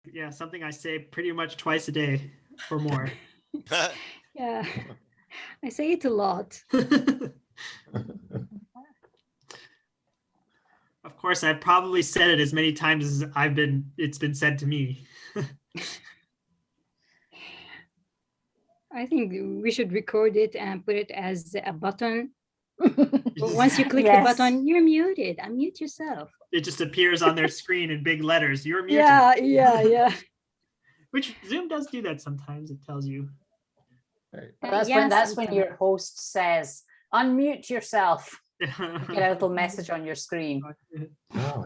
Yeah, something I say pretty much twice a day or more. Yeah, I say it a lot. Of course, I've probably said it as many times as it's been said to me. I think we should record it and put it as a button. Once you click the Yes. button, you're muted. Unmute yourself. It just appears on their screen in big letters. You're muted. Yeah. Which Zoom does do that sometimes. It tells you. Right. That's when your host says, unmute yourself. You get a little message on your screen. Oh,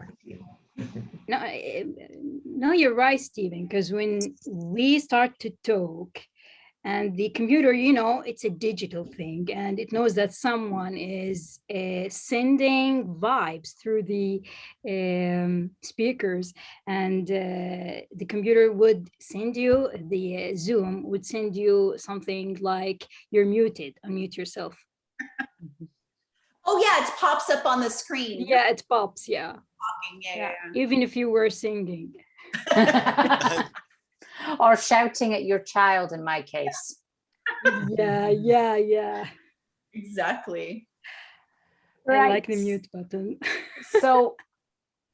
No, you're right, Stephen, because when we start to talk and the computer, it's a digital thing and it knows that someone is sending vibes through the speakers, and the computer would send you, the Zoom would send you something like, you're muted, unmute yourself. Oh yeah, it pops up on the screen. Yeah, it pops, yeah. Talking. Yeah. Even if you were singing. Or shouting at your child in my case. Yeah. Exactly. I like the mute button. So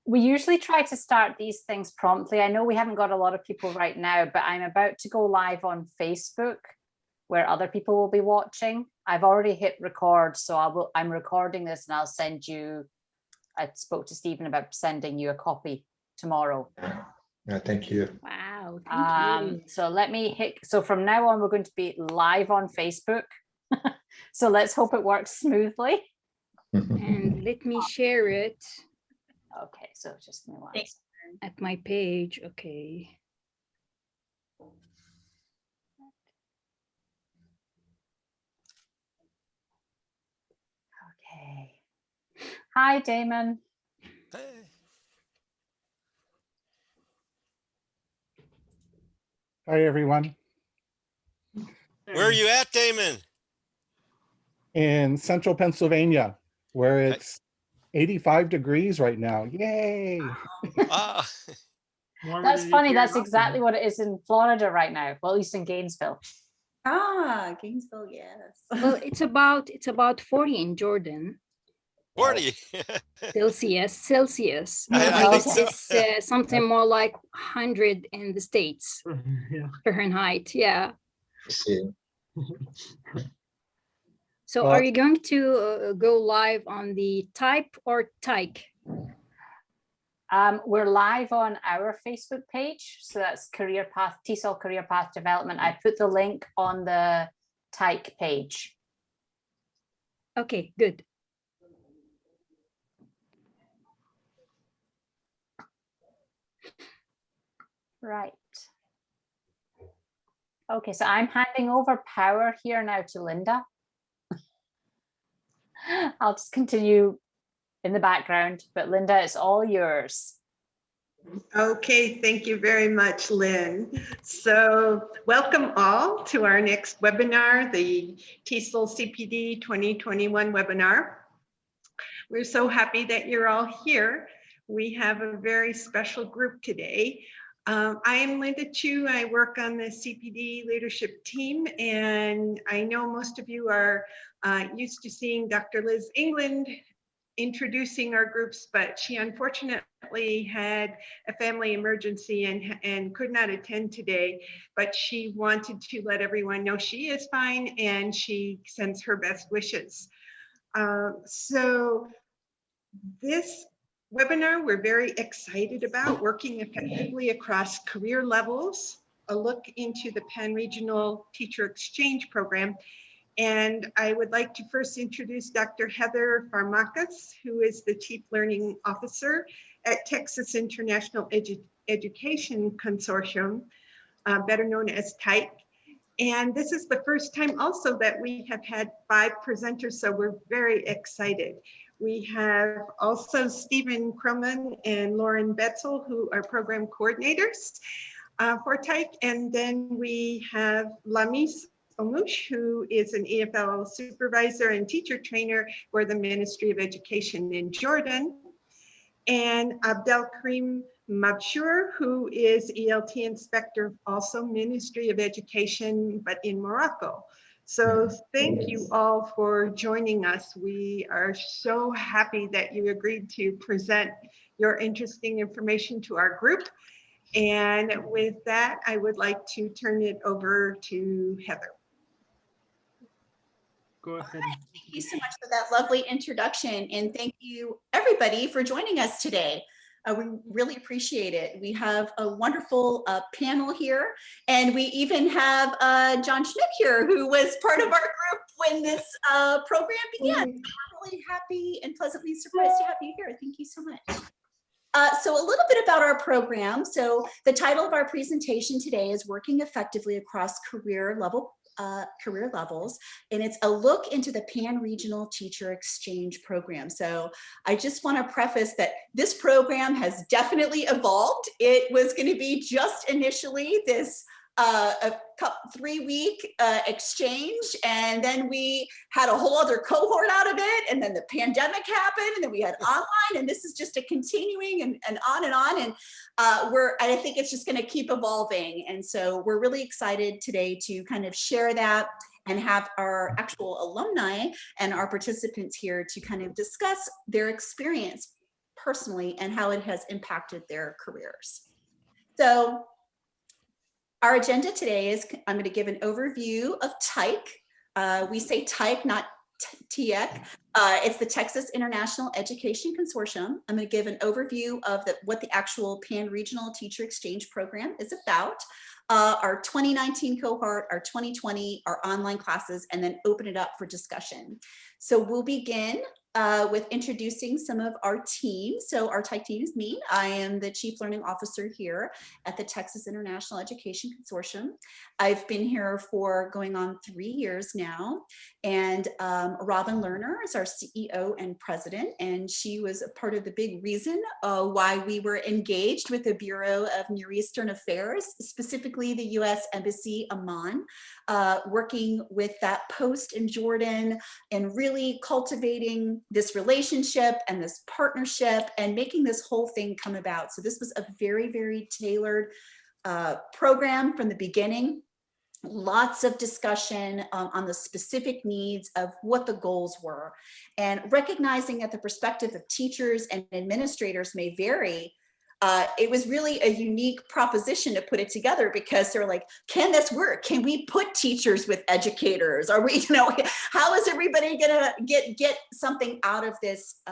we usually try to start these things promptly. I know we haven't got a lot of people right now, but I'm about to go live on Facebook where other people will be watching. I've already hit record, so I'm recording this and I'll send you, I spoke to Stephen about sending you a copy tomorrow. yeah, thank you. Wow, thank you. So let me hit, so from now on, we're going to be live on Facebook. So let's hope it works smoothly. And let me share it. Okay, so just give me one Thanks. At my page, okay. Okay. Hi, Damon. Hey. Hi, everyone. Where are you at, Damon? In central Pennsylvania, where it's 85 degrees right now. Yay! Ah, That's funny. That's exactly what it is in Florida right now. Well, at least in Gainesville. Ah, Gainesville, yes. Well, it's about 40 in Jordan. 40. Celsius. I think so. It's something more like 100 in the States. Yeah. Fahrenheit, yeah. I see. So Well, are you going to go live on the Type or Tyke? We're live on our Facebook page. So that's Career Path, TESOL Career Path Development. I put the link on the Tyke page. Okay, good. Right. Okay, so I'm handing over power here now to Linda. I'll just continue in the background, but Linda, it's all yours. Okay, thank you very much, Lynn. So welcome all to our next webinar, the TESOL CPD 2021 webinar. We're so happy that you're all here. We have a very special group today. I am Linda Chu. I work on the CPD leadership team, and I know most of you are used to seeing Dr. Liz England introducing our groups, but she unfortunately had a family emergency and could not attend today, but she wanted to let everyone know she is fine and she sends her best wishes. So this webinar we're very excited about, working effectively across career levels, a look into the Pan-Regional Teacher Exchange Program. And I would like to first introduce Dr. Heather Farmakas, who is the Chief Learning Officer at Texas International Education Consortium, better known as TIKE. And this is the first time also that we have had 5 presenters, so we're very excited. We have also Stephen Crumman and Lauren Betzel, who are program coordinators for TIKE. And then we have Lamis Omouche, who is an EFL supervisor and teacher trainer for the Ministry of Education in Jordan. And Abdel Karim Mabshur, who is ELT inspector, also Ministry of Education, but in Morocco. So thank you all for joining us. We are so happy that you agreed to present your interesting information to our group. And with that, I would like to turn it over to Heather. Go ahead. Thank you so much for that lovely introduction. And thank you everybody for joining us today. We really appreciate it. We have a wonderful panel here, and we even have John Schmidt here, who was part of our group when this program began. We're really happy and pleasantly surprised to have you here. Thank you so much. So a little bit about our program. So the title of our presentation today is Working Effectively Across Career Levels, and it's a look into the Pan-Regional Teacher Exchange Program. So I just want to preface that this program has definitely evolved. It was going to be just initially this a 3-week exchange, and then we had a whole other cohort out of it, and then the pandemic happened, and then we had online, and this is just a continuing and on, and I think it's just going to keep evolving. And so we're really excited today to kind of share that and have our actual alumni and our participants here to kind of discuss their experience personally and how it has impacted their careers. So our agenda today is I'm going to give an overview of TIC. We say TIC, not TIEC. It's the Texas International Education Consortium. I'm going to give an overview of what the actual Pan-Regional Teacher Exchange Program is about, our 2019 cohort, our 2020, our online classes, and then open it up for discussion. So we'll begin with introducing some of our team. So our TIC team is me. I am the Chief Learning Officer here at the Texas International Education Consortium. I've been here for going on 3 years now. And Robin Lerner is our CEO and president. And she was a part of the big reason why we were engaged with the Bureau of Near Eastern Affairs, specifically the U.S. Embassy Amman, working with that post in Jordan and really cultivating this relationship and this partnership and making this whole thing come about. So this was a very, very tailored program from the beginning. Lots of discussion on the specific needs of what the goals were, and recognizing that the perspective of teachers and administrators may vary. It was really a unique proposition to put it together, because they're like, can this work? Can we put teachers with educators? Are we, how is everybody gonna get something out of this,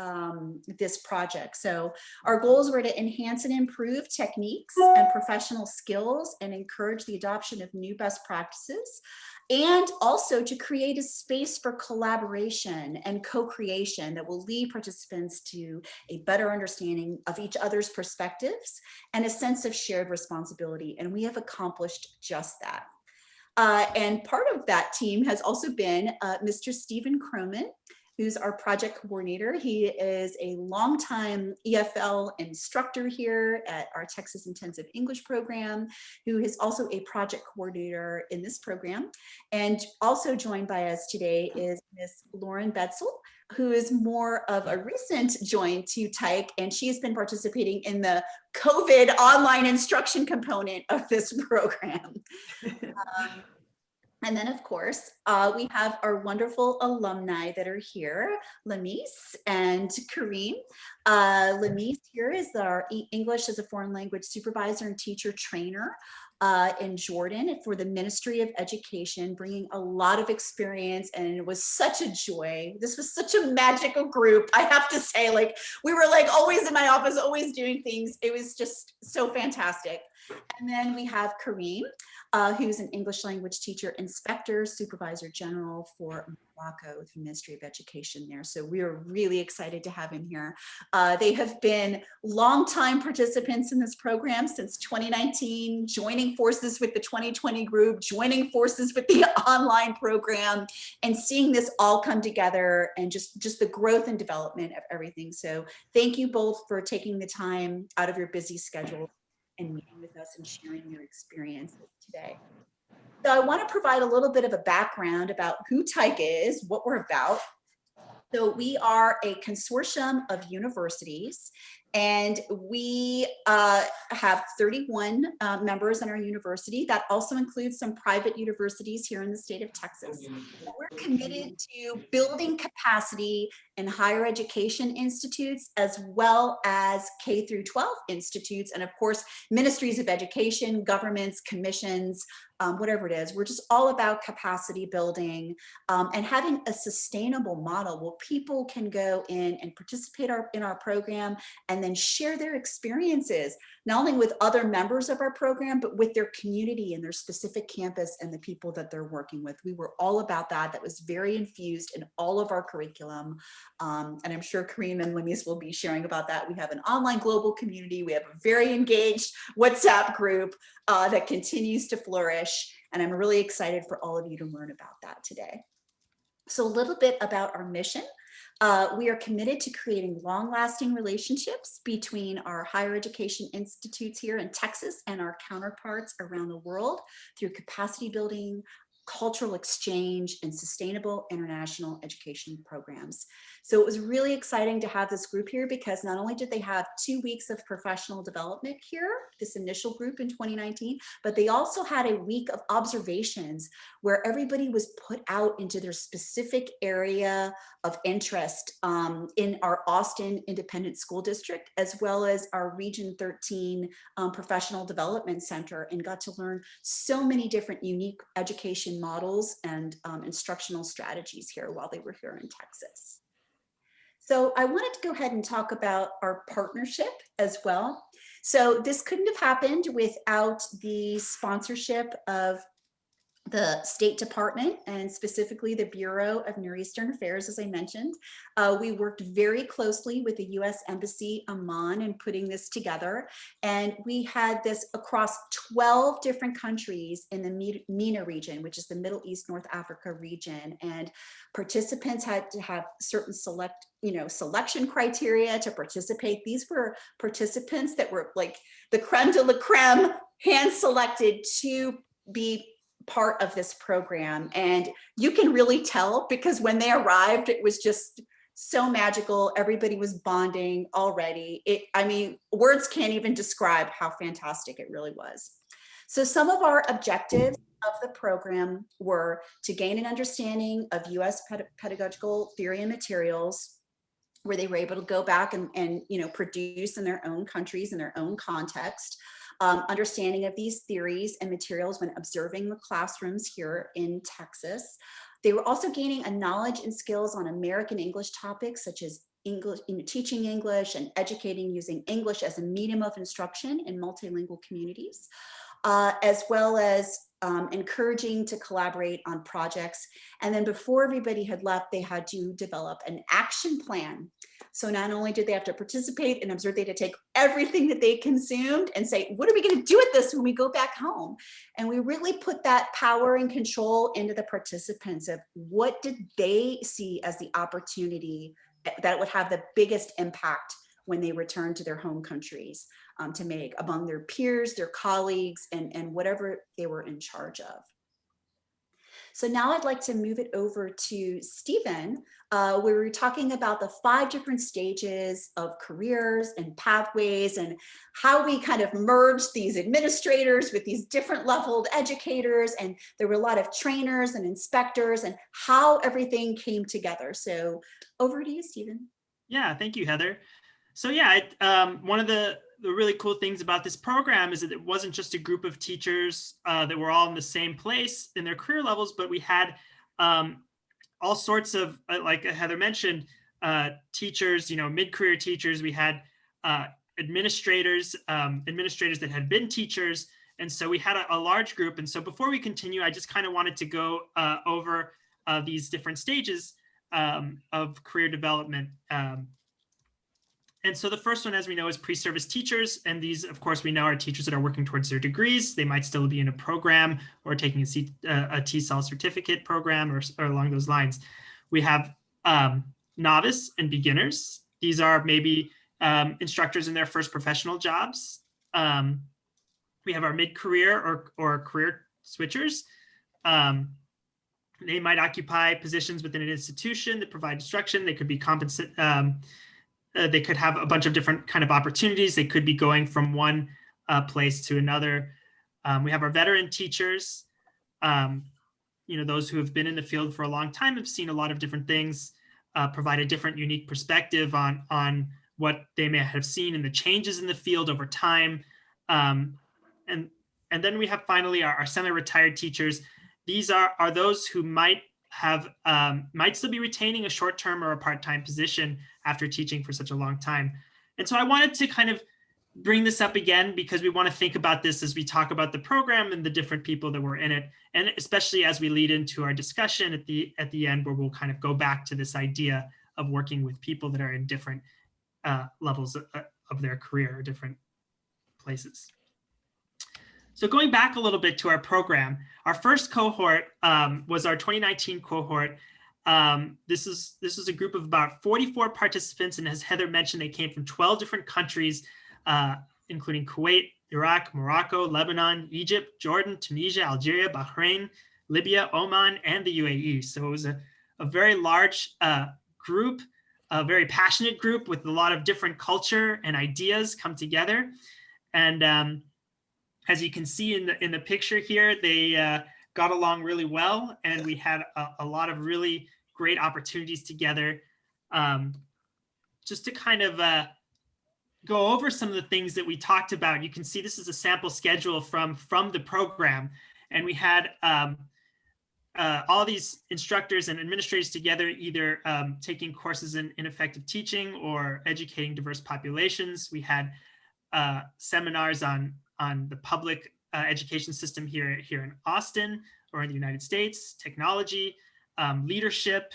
this project? So our goals were to enhance and improve techniques and professional skills and encourage the adoption of new best practices, and also to create a space for collaboration and co-creation that will lead participants to a better understanding of each other's perspectives and a sense of shared responsibility. And we have accomplished just that. And part of that team has also been Mr. Stephen Croman, who's our project coordinator. He is a longtime EFL instructor here at our Texas Intensive English program, who is also a project coordinator in this program. And also joined by us today is Miss Lauren Betzel, who is more of a recent join to TIC, and she's been participating in the COVID online instruction component of this program. And then, of course, we have our wonderful alumni that are here, Lamise and Kareem. Lamise here is our English as a foreign language supervisor and teacher trainer in Jordan for the Ministry of Education, bringing a lot of experience, and it was such a joy. This was such a magical group, I have to say. Like, we were like always in my office, always doing things. It was just so fantastic. And then we have Kareem, who's an English language teacher, inspector, supervisor general for Morocco, the Ministry of Education there. So we are really excited to have him here. They have been longtime participants in this program since 2019, joining forces with the 2020 group, joining forces with the online program, and seeing this all come together, and just the growth and development of everything. So thank you both for taking the time out of your busy schedule and meeting with us and sharing your experiences today. So I want to provide a little bit of a background about who TIC is, what we're about. So we are a consortium of universities And we have 31 members in our university. That also includes some private universities here in the state of Texas. We're committed to building capacity in higher education institutes as well as K through 12 institutes. And of course, ministries of education, governments, commissions, whatever it is. We're just all about capacity building and having a sustainable model where people can go in and participate in our program and then share their experiences, not only with other members of our program, but with their community and their specific campus and the people that they're working with. We were all about that. That was very infused in all of our curriculum. And I'm sure Kareem and Lamis will be sharing about that. We have an online global community. We have a very engaged WhatsApp group that continues to flourish. And I'm really excited for all of you to learn about that today. So a little bit about our mission. We are committed to creating long-lasting relationships between our higher education institutes here in Texas and our counterparts around the world through capacity building, cultural exchange, and sustainable international education programs. So it was really exciting to have this group here because not only did they have 2 weeks of professional development here, this initial group in 2019, but they also had a week of observations where everybody was put out into their specific area of interest in our Austin Independent School District, as well as our Region 13 Professional Development Center, and got to learn so many different unique education models and instructional strategies here while they were here in Texas. So I wanted to go ahead and talk about our partnership as well. So this couldn't have happened without the sponsorship of the State Department and specifically the Bureau of Near Eastern Affairs, as I mentioned. We worked very closely with the U.S. Embassy Amman in putting this together. And we had this across 12 different countries in the MENA region, which is the Middle East, North Africa region. And participants had to have certain selection criteria to participate. These were participants that were like the creme de la creme, hand-selected to be part of this program. And you can really tell because when they arrived, it was just so magical. Everybody was bonding already. I mean, words can't even describe how fantastic it really was. So some of our objectives of the program were to gain an understanding of US pedagogical theory and materials, where they were able to go back and produce in their own countries, in their own context. Understanding of these theories and materials when observing the classrooms here in Texas. They were also gaining a knowledge and skills on American English topics such as English, teaching English and educating using English as a medium of instruction in multilingual communities, as well as encouraging to collaborate on projects. And then before everybody had left, they had to develop an action plan. So not only did they have to participate and observe, they had to take everything that they consumed and say, what are we going to do with this when we go back home? And we really put that power and control into the participants of what did they see as the opportunity that would have the biggest impact when they return to their home countries to make among their peers, their colleagues, and whatever they were in charge of. So now I'd like to move it over to Stephen, where we're talking about the 5 different stages of careers and pathways and how we kind of merged these administrators with these different leveled educators. And there were a lot of trainers and inspectors and how everything came together. So over to you, Stephen. Yeah, thank you, Heather. So yeah, one of the really cool things about this program is that it wasn't just a group of teachers that were all in the same place in their career levels, but we had all sorts of, like Heather mentioned, teachers, mid-career teachers. We had administrators that had been teachers. And so we had a large group. And so before we continue, I just kind of wanted to go over these different stages of career development. And so the first one, as we know, is pre-service teachers. And these, of course, we know are teachers that are working towards their degrees. They might still be in a program or taking a TESOL certificate program or along those lines. We have novice and beginners. These are maybe instructors in their first professional jobs. We have our mid-career or career switchers. They might occupy positions within an institution that provide instruction. They could be they could have a bunch of different kind of opportunities. They could be going from one place to another. We have our veteran teachers, those who have been in the field for a long time, have seen a lot of different things, provide a different unique perspective on what they may have seen in the changes in the field over time. And then we have finally our semi-retired teachers. These are those who might still be retaining a short-term or a part-time position after teaching for such a long time. And so I wanted to kind of bring this up again because we want to think about this as we talk about the program and the different people that were in it, and especially as we lead into our discussion at the end, where we'll kind of go back to this idea of working with people that are in different levels of their career, or different places. So going back a little bit to our program, our first cohort was our 2019 cohort. This is a group of about 44 participants, and as Heather mentioned, they came from 12 different countries, including Kuwait, Iraq, Morocco, Lebanon, Egypt, Jordan, Tunisia, Algeria, Bahrain, Libya, Oman, and the UAE. So it was a very large group, a very passionate group with a lot of different culture and ideas come together. And as you can see in the picture here, they got along really well, and we had a lot of really great opportunities together. Just to kind of go over some of the things that we talked about. You can see this is a sample schedule from the program, and we had all these instructors and administrators together, either taking courses in effective teaching or educating diverse populations. We had seminars on the public education system here in Austin or in the United States, technology, leadership.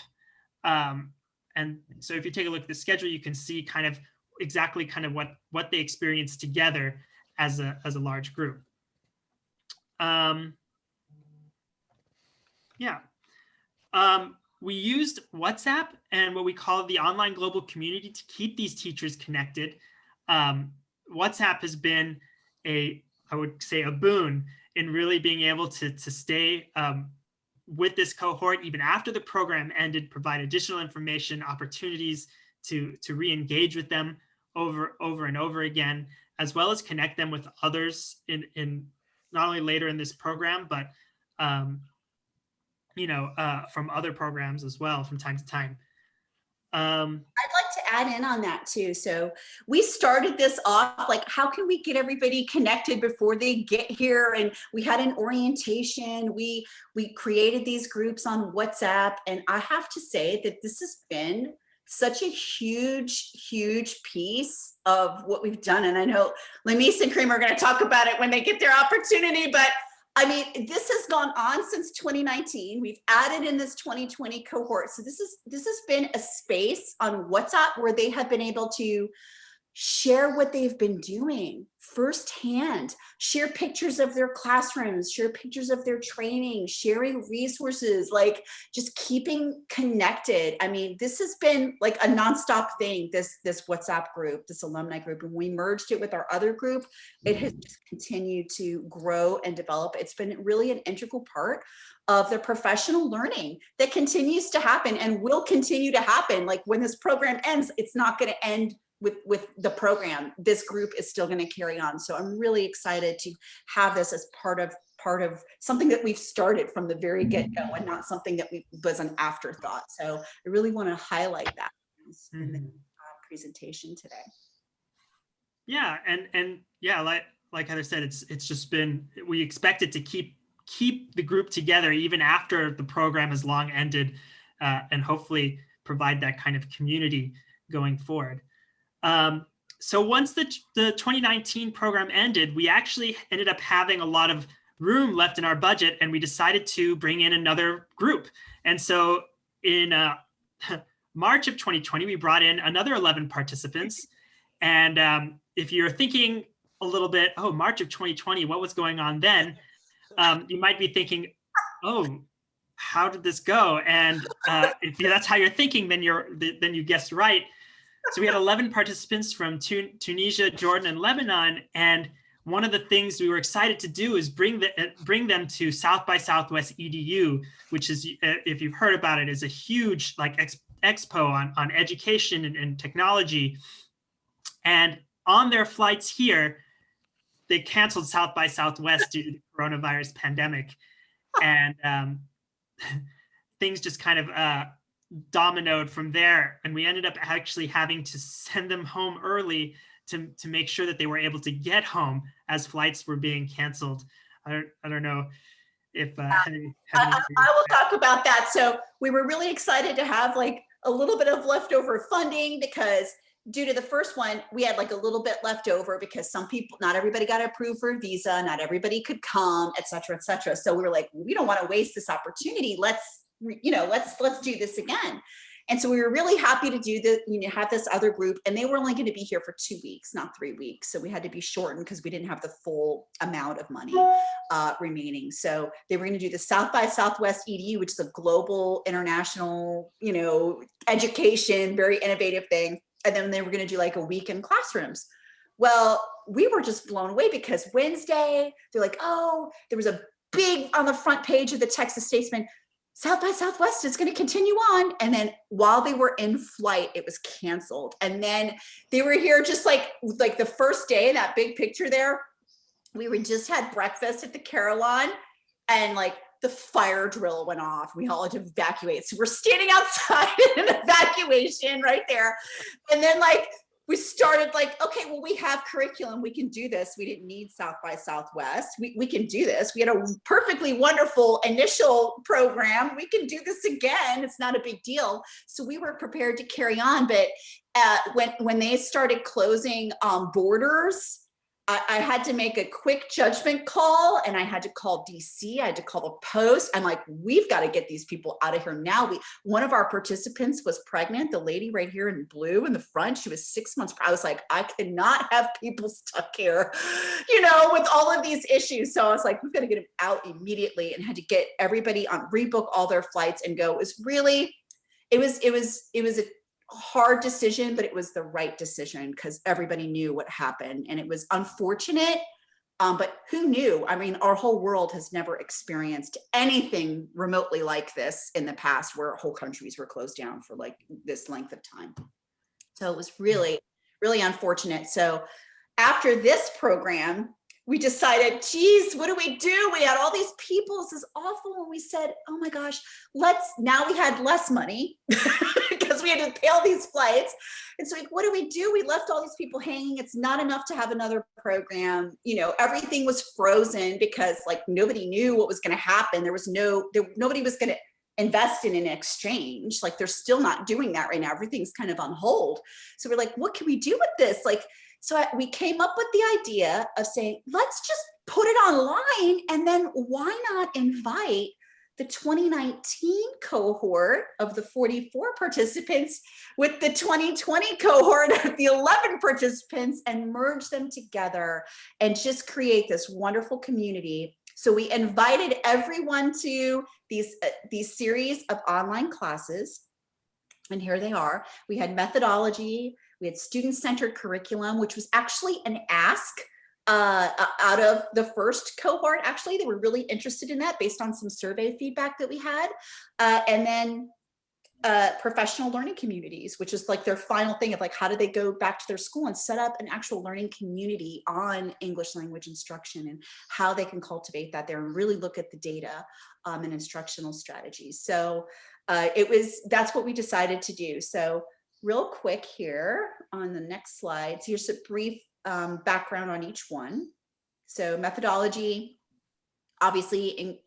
And so if you take a look at the schedule, you can see kind of exactly kind of what they experienced together as a large group. We used WhatsApp and what we call the online global community to keep these teachers connected. WhatsApp has been I would say a boon in really being able to stay with this cohort even after the program ended, provide additional information, opportunities to re-engage with them over and over again, as well as connect them with others in not only later in this program, but from other programs as well from time to time. I'd like to add in on that too. So we started this off like, how can we get everybody connected before they get here? And we had an orientation. We created these groups on WhatsApp. And I have to say that this has been such a huge piece of what we've done. And I know Lamise and Cream are going to talk about it when they get their opportunity, but I mean, this has gone on since 2019. We've added in this 2020 cohort. So this has been a space on WhatsApp where they have been able to share what they've been doing firsthand, share pictures of their classrooms, share pictures of their training, sharing resources, like just keeping connected. I mean, this has been like a nonstop thing, this WhatsApp group, this alumni group. And we merged it with our other group. It has just continued to grow and develop. It's been really an integral part of the professional learning that continues to happen and will continue to happen. Like when this program ends, it's not going to end with the program. This group is still going to carry on. So I'm really excited to have this as part of something that we've started from the very get-go and not something that was an afterthought. So I really want to highlight that in the presentation today. Yeah, and yeah, like Heather said, it's just been, we expect it to keep the group together even after the program has long ended, and hopefully provide that kind of community going forward. So once the 2019 program ended, we actually ended up having a lot of room left in our budget, and we decided to bring in another group. And so in March of 2020, we brought in another 11 participants. And if you're thinking a little bit, oh, March of 2020, what was going on then? You might be thinking, oh, how did this go? And if that's how you're thinking, then you guessed right. So we had 11 participants from Tunisia, Jordan, and Lebanon. And one of the things we were excited to do is bring them to South by Southwest EDU, which is, if you've heard about it, is a huge like expo on education and technology. And on their flights here, they canceled South by Southwest due to the coronavirus pandemic. And things just kind of dominoed from there. And we ended up actually having to send them home early to make sure that they were able to get home as flights were being canceled. I don't know if I will talk about that. So we were really excited to have like a little bit of leftover funding, because due to the first one, we had like a little bit left over because some people, not everybody got approved for a visa, not everybody could come, et cetera, et cetera. So we were like, we don't want to waste this opportunity. Let's do this again. And so we were really happy to do have this other group, and they were only going to be here for 2 weeks, not 3 weeks. So we had to be shortened because we didn't have the full amount of money remaining. So they were going to do the South by Southwest EDU, which is a global, international, education, very innovative thing. And then they were going to do like a week in classrooms. Well, we were just blown away because Wednesday, they're like, oh, there was a big on the front page of the Texas Statesman, South by Southwest is going to continue on. And then while they were in flight, it was canceled. And then they were here just like the first day, that big picture there, we just had breakfast at the Carillon, and like the fire drill went off. We all had to evacuate. So we're standing outside in an evacuation right there. And then like, we started like, okay, well, we have curriculum. We can do this. We didn't need South by Southwest. We can do this. We had a perfectly wonderful initial program. We can do this again. It's not a big deal. So we were prepared to carry on. But when they started closing borders, I had to make a quick judgment call, and I had to call DC. I had to call the Post. I'm like, we've got to get these people out of here now. One of our participants was pregnant. The lady right here in blue in the front, she was 6 months. I was like, I cannot have people stuck here, with all of these issues. So I was like, we've got to get them out immediately, and had to get everybody on rebook all their flights and go. It was a hard decision, but it was the right decision because everybody knew what happened, and it was unfortunate, but who knew? I mean, our whole world has never experienced anything remotely like this in the past, where whole countries were closed down for like this length of time. So it was really, really unfortunate. So after this program, we decided, geez, what do? We had all these people. This is awful. And we said, oh my gosh, now we had less money because we had to pay all these flights. And so what do? We left all these people hanging. It's not enough to have another program. Everything was frozen because like nobody knew what was going to happen. Nobody was going to invest in an exchange. Like they're still not doing that right now. Everything's kind of on hold. So we're like, what can we do with this? So we came up with the idea of saying, let's just put it online, and then why not invite the 2019 cohort of the 44 participants with the 2020 cohort of the 11 participants and merge them together and just create this wonderful community. So we invited everyone to these series of online classes, and here they are. We had methodology. We had student-centered curriculum, which was actually an ask out of the first cohort. Actually, they were really interested in that based on some survey feedback that we had. And then professional learning communities, which is like their final thing of like, how do they go back to their school and set up an actual learning community on English language instruction, and how they can cultivate that there and really look at the data and instructional strategies. So that's what we decided to do. So real quick here on the next slide, so here's a brief background on each one. So methodology, obviously,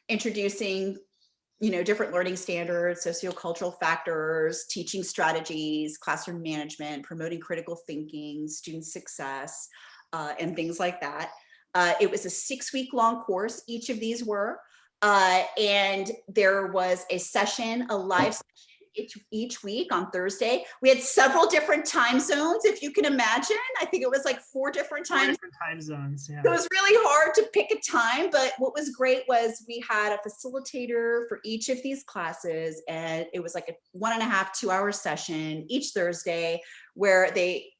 introducing, different learning standards, sociocultural factors, teaching strategies, classroom management, promoting critical thinking, student success, and things like that. It was a 6-week-long course, each of these were, and there was a live session each week on Thursday. We had several different time zones, if you can imagine. I think it was like 4 different time zones. Yeah. It was really hard to pick a time, but what was great was we had a facilitator for each of these classes, and it was like a 1.5 to 2 hour session each Thursday, where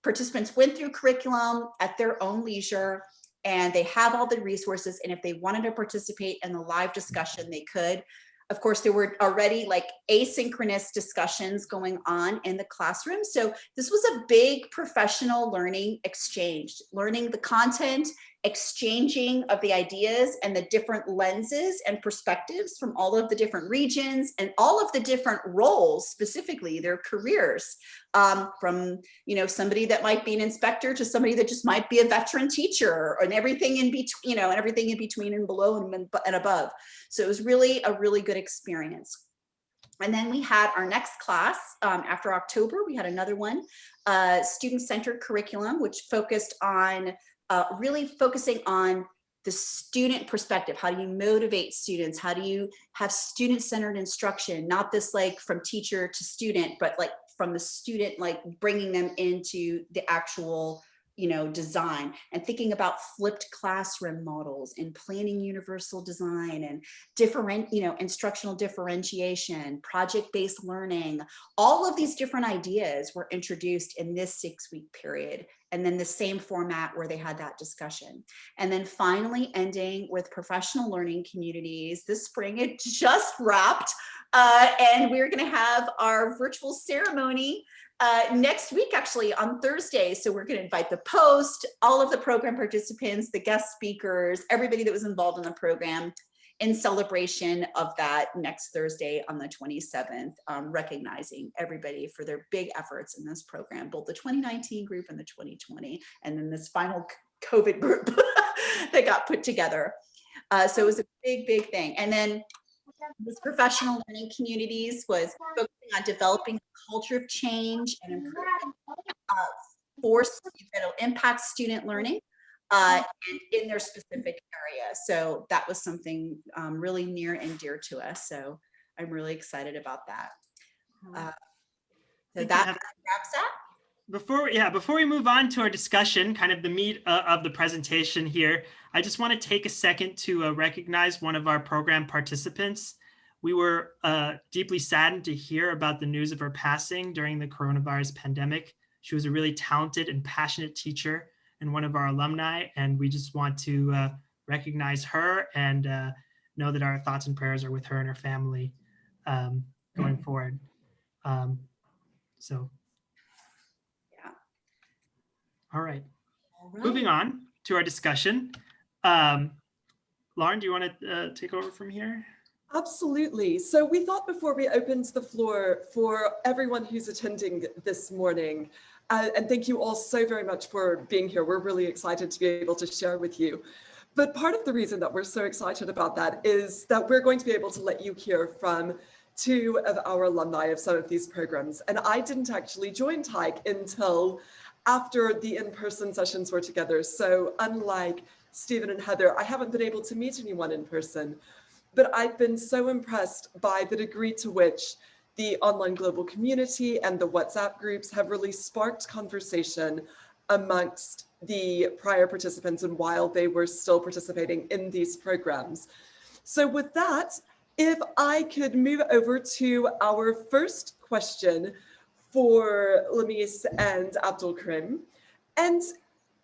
participants went through curriculum at their own leisure, and they have all the resources. And if they wanted to participate in the live discussion, they could. Of course, there were already like asynchronous discussions going on in the classroom. So this was a big professional learning exchange, learning the content, exchanging of the ideas and the different lenses and perspectives from all of the different regions and all of the different roles, specifically their careers, from, you know, somebody that might be an inspector to somebody that just might be a veteran teacher, and everything in between, you know, and everything in between and below and above. So it was really a really good experience. And then we had our next class after October. We had another one, student-centered curriculum, which focused on really focusing on the student perspective. How do you motivate students? How do you have student-centered instruction? Not this like from teacher to student, but like from the student, like bringing them into the actual, you know, design, and thinking about flipped classroom models and planning universal design and different, you know, instructional differentiation, project-based learning. All of these different ideas were introduced in this 6-week period. And then the same format where they had that discussion. And then finally ending with professional learning communities. This spring, it just wrapped. And we're gonna have our virtual ceremony next week, actually on Thursday. So we're going to invite the post, all of the program participants, the guest speakers, everybody that was involved in the program in celebration of that next Thursday on the 27th, recognizing everybody for their big efforts in this program, both the 2019 group and the 2020, and then this final COVID group that got put together. So it was a big, big thing. And then this professional learning communities was focusing on developing a culture of change and improvement force that'll impact student learning and in their specific area. So that was something really near and dear to us. So I'm really excited about that. So that wraps up. Before we move on to our discussion, kind of the meat of the presentation here, I just want to take a second to recognize one of our program participants. We were deeply saddened to hear about the news of her passing during the coronavirus pandemic. She was a really talented and passionate teacher and one of our alumni, and we just want to recognize her and know that our thoughts and prayers are with her and her family going forward. All right. Moving on to our discussion. Lauren, do you want to take over from here? Absolutely. So we thought before we opened the floor for everyone who's attending this morning, and thank you all so very much for being here. We're really excited to be able to share with you. But part of the reason that we're so excited about that is that we're going to be able to let you hear from 2 of our alumni of some of these programs. And I didn't actually join TIC until after the in-person sessions were together. So unlike Stephen and Heather, I haven't been able to meet anyone in person, but I've been so impressed by the degree to which the online global community and the WhatsApp groups have really sparked conversation amongst the prior participants and while they were still participating in these programs. So with that, if I could move over to our first question for Lamis and Abdul Karim, and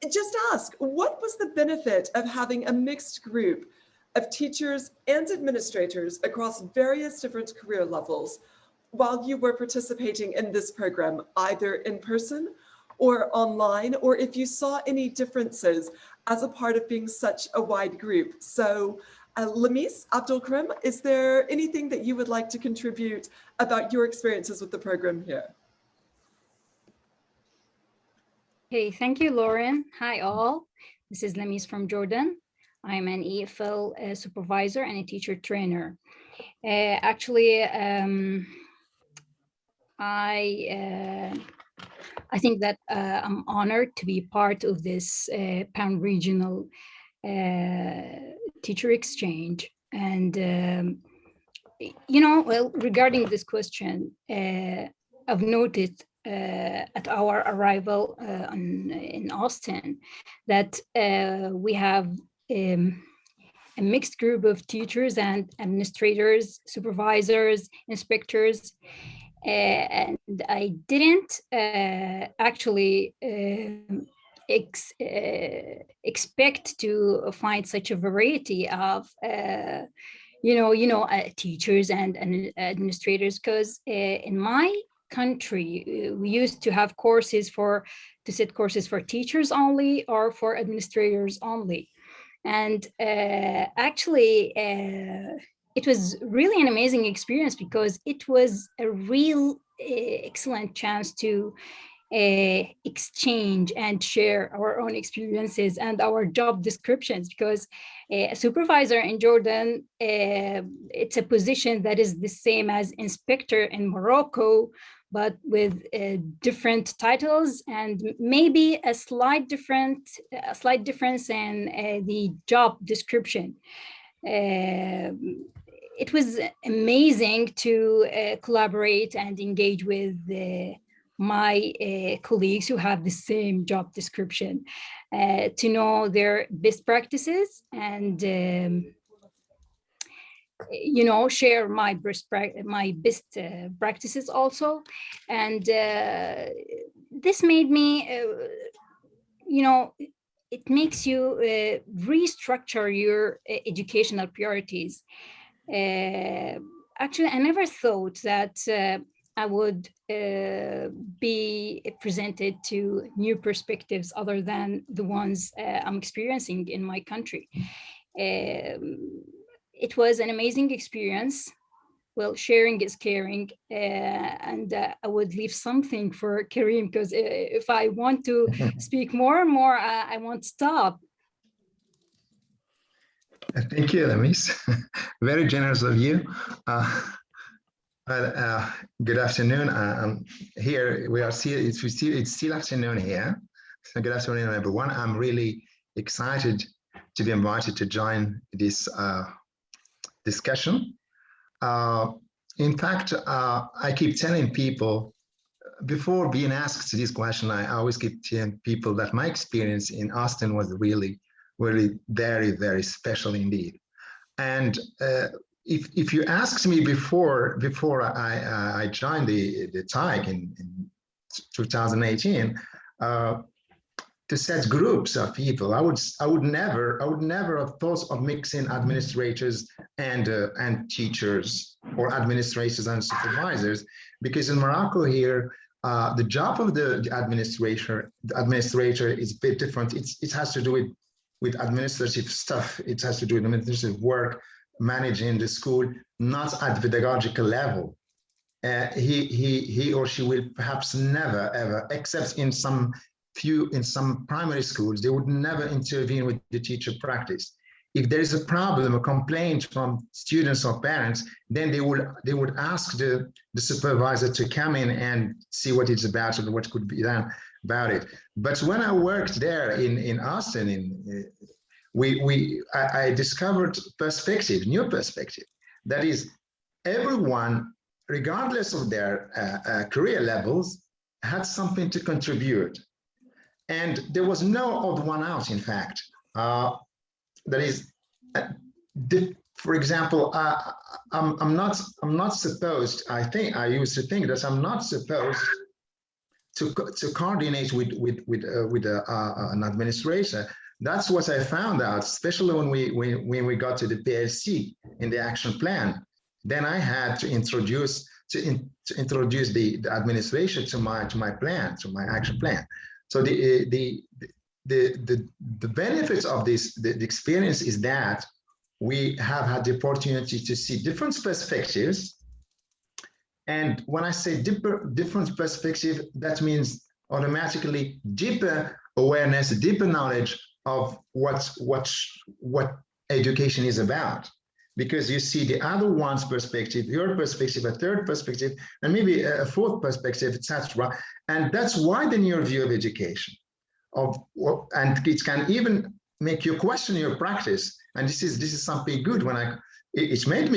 just ask, what was the benefit of having a mixed group of teachers and administrators across various different career levels while you were participating in this program, either in person or online, or if you saw any differences as a part of being such a wide group? So Lamis, Abdul Karim, is there anything that you would like to contribute about your experiences with the program here? Okay, thank you, Lauren. Hi, all. This is Lamis from Jordan. I'm an EFL supervisor and a teacher trainer. Actually, I think that I'm honored to be part of this pan-regional teacher exchange. And, you know, well, regarding this question, I've noted at our arrival in Austin that we have a mixed group of teachers and administrators, supervisors, inspectors, and I didn't actually expect to find such a variety of teachers and administrators, because in my country, we used to have to set courses for teachers only or for administrators only. And actually, it was really an amazing experience because it was a real excellent chance to exchange and share our own experiences and our job descriptions, because a supervisor in Jordan, it's a position that is the same as inspector in Morocco, but with different titles and maybe a slight difference in the job description. It was amazing to collaborate and engage with my colleagues who have the same job description, to know their best practices and share my best practices also. And this made me it makes you restructure your educational priorities. Actually, I never thought that I would be presented to new perspectives other than the ones I'm experiencing in my country. It was an amazing experience. Well, sharing is caring, and I would leave something for Karim, because if I want to speak more and more, I won't stop. Thank you, Lamis. Very generous of you. Good afternoon. Here we are. It's still afternoon here. So good afternoon, everyone. I'm really excited to be invited to join this discussion. In fact, I keep telling people, before being asked this question, I always keep telling people that my experience in Austin was really very, very special indeed. And if you asked me before I joined the TIG in 2018, to set groups of people, I would never have thought of mixing administrators and teachers, or administrators and supervisors, because in Morocco here, the job of the administrator is a bit different. It has to do with administrative stuff. It has to do with administrative work, managing the school, not at pedagogical level. He or she will perhaps never ever, except in some primary schools, they would never intervene with the teacher practice. If there is a problem, a complaint from students or parents, then they would ask the supervisor to come in and see what it's about and what could be done about it. But when I worked there in Austin, I discovered new perspective. That is, everyone, regardless of their career levels, had something to contribute. And there was no odd one out, in fact. That is, for example, I'm not supposed, I used to think that I'm not supposed to coordinate with an administrator. That's what I found out, especially when we got to the PLC in the action plan. Then I had to introduce the administration to my plan, to my action plan. So the benefits of the experience is that we have had the opportunity to see different perspectives. And when I say different perspective, that means automatically deeper awareness, deeper knowledge of what education is about. Because you see the other one's perspective, your perspective, a third perspective, and maybe a fourth perspective, etc. And that's widen your view of education. And it can even make you question your practice. And this is something good. When it made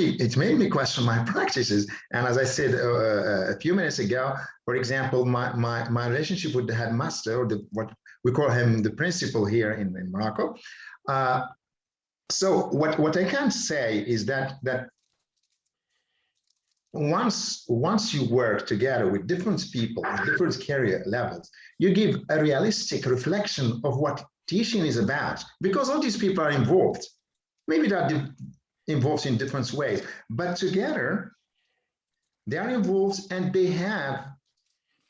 me question my practices. And as I said a few minutes ago, for example, my relationship with the headmaster, or what we call him the principal here in Morocco. So what I can say is that once you work together with different people, with different career levels, you give a realistic reflection of what teaching is about, because all these people are involved. Maybe involved in different ways, but together they are involved and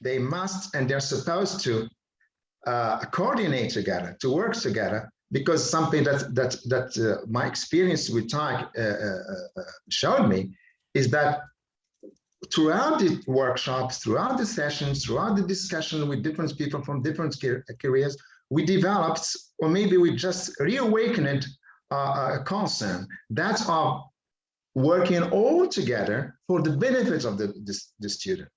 they must, and they're supposed to coordinate together, to work together, because something that my experience with TAG showed me is that throughout the workshops, throughout the sessions, throughout the discussion with different people from different careers, we developed, or maybe we just reawakened a concern that are working all together for the benefit of the student,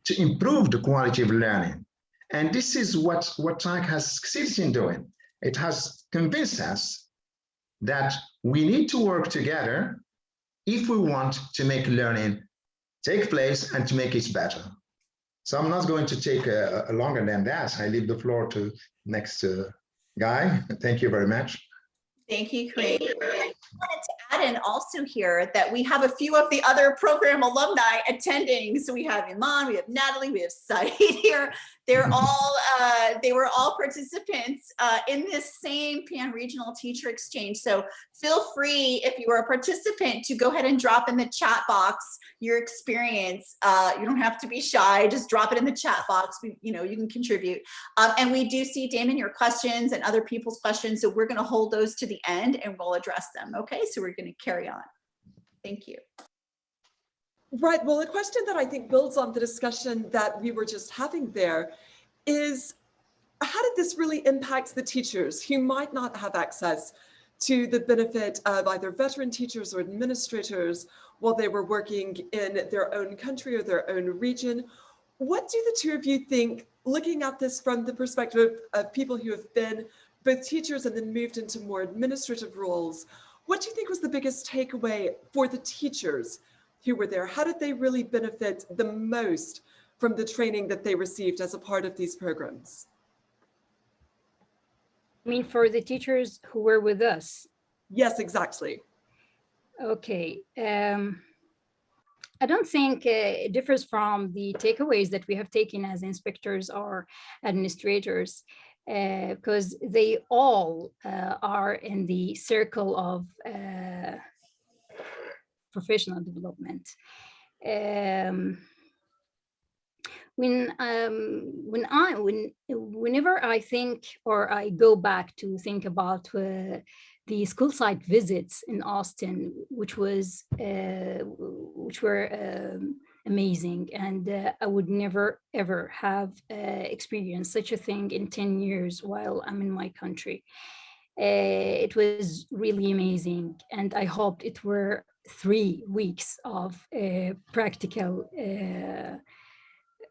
to improve the quality of learning. And this is what TAG has succeeded in doing. It has convinced us that we need to work together if we want to make learning take place and to make it better. So I'm not going to take longer than that. I leave the floor to next guy. Thank you very much. Thank you, Kareem. I wanted to add in also here that we have a few of the other program alumni attending. So we have Iman, we have Natalie, we have Saeed here. They were all participants in this same pan-regional teacher exchange. So feel free, if you are a participant, to go ahead and drop in the chat box your experience. You don't have to be shy, just drop it in the chat box. You can contribute. And we do see, Damon, your questions and other people's questions. So we're gonna hold those to the end and we'll address them. Okay, so we're gonna carry on. Thank you. Right, well, a question that I think builds on the discussion that we were just having there is, how did this really impact the teachers who might not have access to the benefit of either veteran teachers or administrators while they were working in their own country or their own region? What do the two of you think, looking at this from the perspective of people who have been both teachers and then moved into more administrative roles, what do you think was the biggest takeaway for the teachers who were there? How did they really benefit the most from the training that they received as a part of these programs? I mean, for the teachers who were with us? Yes, exactly. Okay. I don't think it differs from the takeaways that we have taken as inspectors or administrators, because they all are in the circle of professional development. Whenever I think, or I go back to think about the school site visits in Austin, which were amazing, and I would never ever have experienced such a thing in 10 years while I'm in my country. It was really amazing, and I hoped it were 3 weeks of practical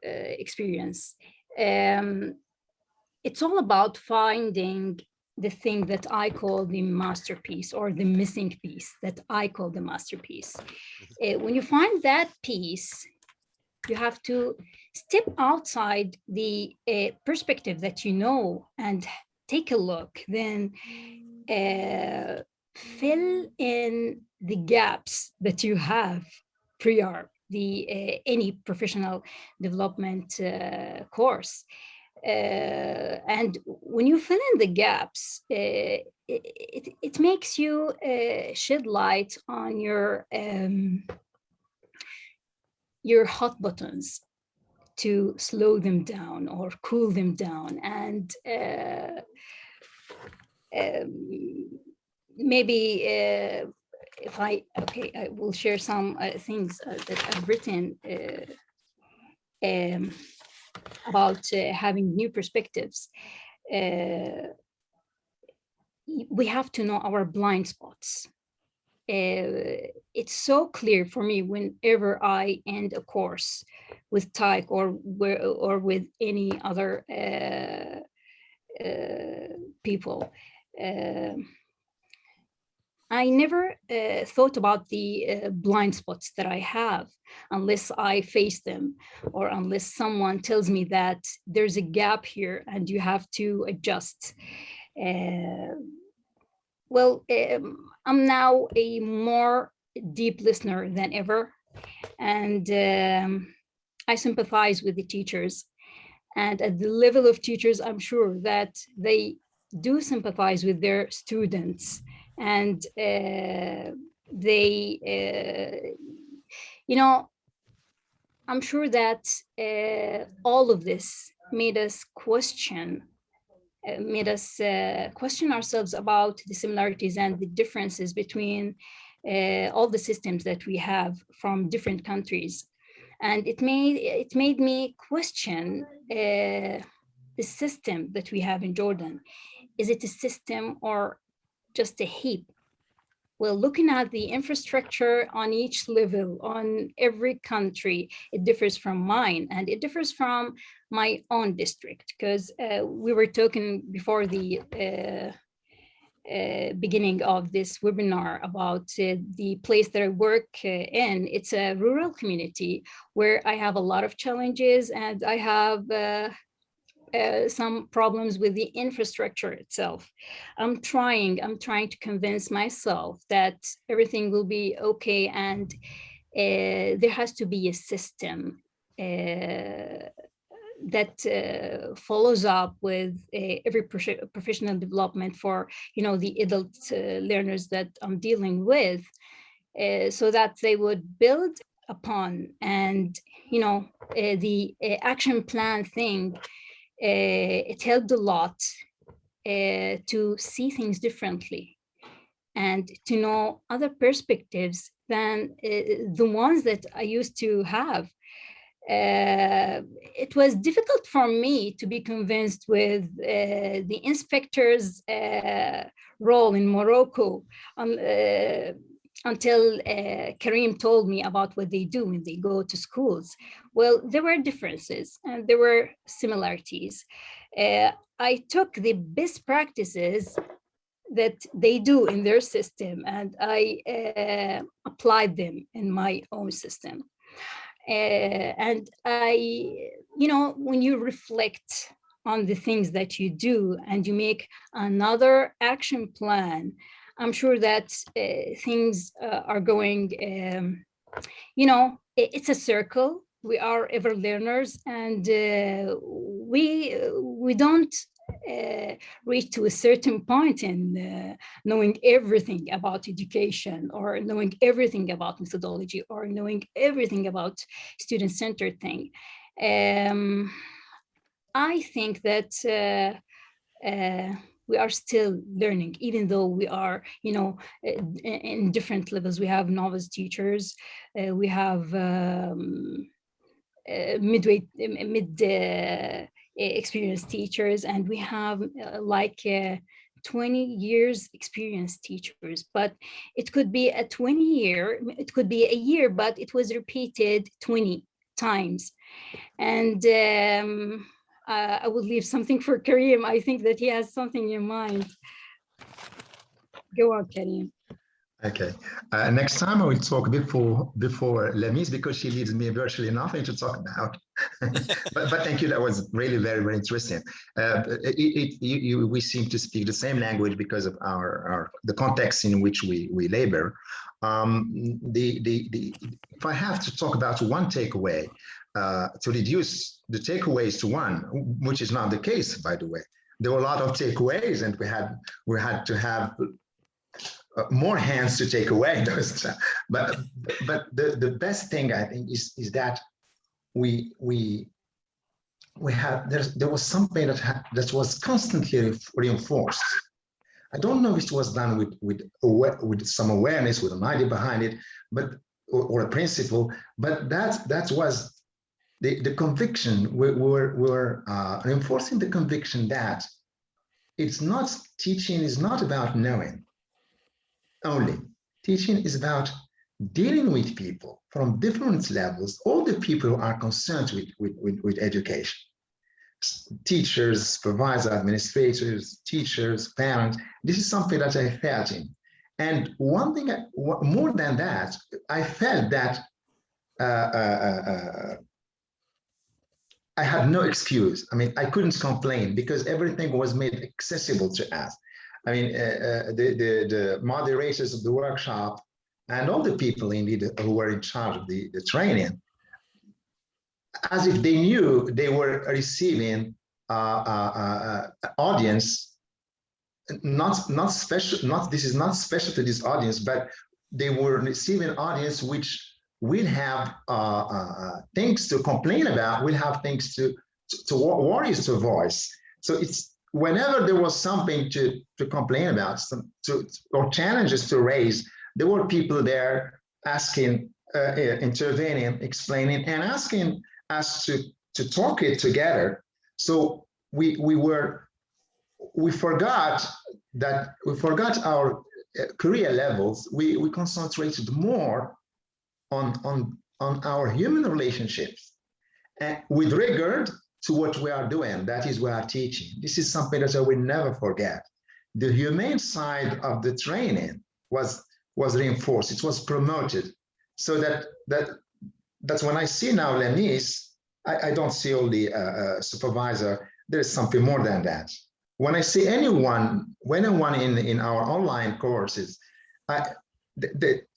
experience. It's all about finding the thing that I call the masterpiece, or the missing piece that I call the masterpiece. When you find that piece, you have to step outside the perspective that you know and take a look, then fill in the gaps that you have prior any professional development course. And when you fill in the gaps, it makes you shed light on your hot buttons to slow them down or cool them down, and maybe I will share some things that I've written about having new perspectives. We have to know our blind spots. It's so clear for me whenever I end a course with TAG or with any other people. I never thought about the blind spots that I have unless I face them, or unless someone tells me that there's a gap here and you have to adjust. I'm now a more deep listener than ever, and I sympathize with the teachers. And at the level of teachers, I'm sure that they do sympathize with their students, and they, you know, I'm sure that all of this made us question ourselves about the similarities and the differences between all the systems that we have from different countries. And it made me question the system that we have in Jordan. Is it a system or just a heap? Well, looking at the infrastructure on each level, on every country, it differs from mine, and it differs from my own district, because we were talking before the beginning of this webinar about the place that I work in. It's a rural community where I have a lot of challenges, and I have some problems with the infrastructure itself. I'm trying to convince myself that everything will be okay, and there has to be a system that follows up with every professional development for, you know, the adult learners that I'm dealing with, so that they would build upon. And, you know, the action plan thing, it helped a lot to see things differently and to know other perspectives than the ones that I used to have. It was difficult for me to be convinced with the inspector's role in Morocco until Karim told me about what they do when they go to schools. Well, there were differences and there were similarities. I took the best practices that they do in their system and I applied them in my own system. And you know, when you reflect on the things that you do and you make another action plan, I'm sure that things are going, you know, it's a circle. We are ever learners, and we don't reach to a certain point in knowing everything about education, or knowing everything about methodology, or knowing everything about student-centered thing. I think that we are still learning, even though we are, you know, in different levels. We have novice teachers, we have mid experienced teachers, and we have like 20 years experienced teachers. But it could be a 20-year, it could be a year, but it was repeated 20 times. And I will leave something for Karim. I think that he has something in mind. Go on, Karim. Okay. Next time I will talk before Lamis, because she leaves me virtually nothing to talk about. but thank you. That was really very, very interesting. We seem to speak the same language because of the context in which we labor. If I have to talk about one takeaway, to reduce the takeaways to one, which is not the case, by the way. There were a lot of takeaways, and we had to have more hands to take away those. But the best thing, I think, is that there was something that was constantly reinforced. I don't know if it was done with some awareness, with an idea behind it, but or a principle, but that was the conviction. We're reinforcing the conviction that teaching is not about knowing only. Teaching is about dealing with people from different levels, all the people who are concerned with education. Teachers, supervisors, administrators, teachers, parents. This is something that I felt in. And one thing, more than that, I felt that I had no excuse. I mean, I couldn't complain because everything was made accessible to us. I mean, the moderators of the workshop and all the people indeed who were in charge of the training, as if they knew they were receiving audience, not special. This is not special to this audience, but they were receiving audience which will have things to complain about, will have things to worries to voice. So it's whenever there was something to complain about, or challenges to raise, there were people there asking, intervening, explaining, and asking us to talk it together. So we forgot our career levels. We concentrated more on our human relationships, and with regard to what we are doing, that is, we are teaching. This is something that I will never forget. The humane side of the training was reinforced. It was promoted, so that's when I see now Lenis, I don't see only a supervisor. There's something more than that. When I see anyone in our online courses,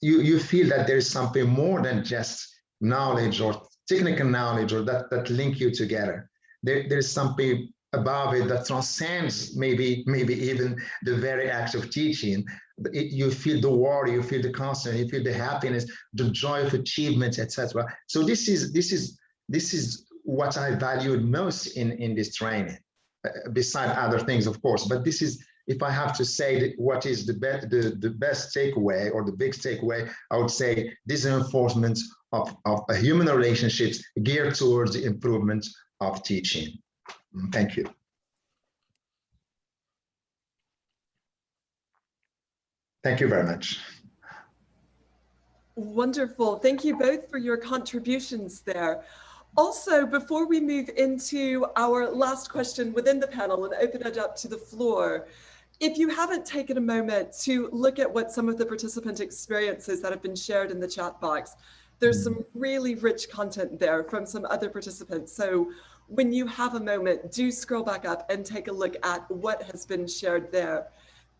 you feel that there's something more than just knowledge or technical knowledge, or that link you together. There's something above it that transcends maybe even the very act of teaching. You feel the worry, you feel the concern, you feel the happiness, the joy of achievement, etc. So this is what I valued most in this training, beside other things, of course. But this is, if I have to say what is the best takeaway or the big takeaway, I would say this reinforcement of human relationships geared towards the improvement of teaching. Thank you. Thank you very much. Wonderful. Thank you both for your contributions there. Also, before we move into our last question within the panel and open it up to the floor, if you haven't taken a moment to look at what some of the participant experiences that have been shared in the chat box, there's some really rich content there from some other participants. So when you have a moment, do scroll back up and take a look at what has been shared there.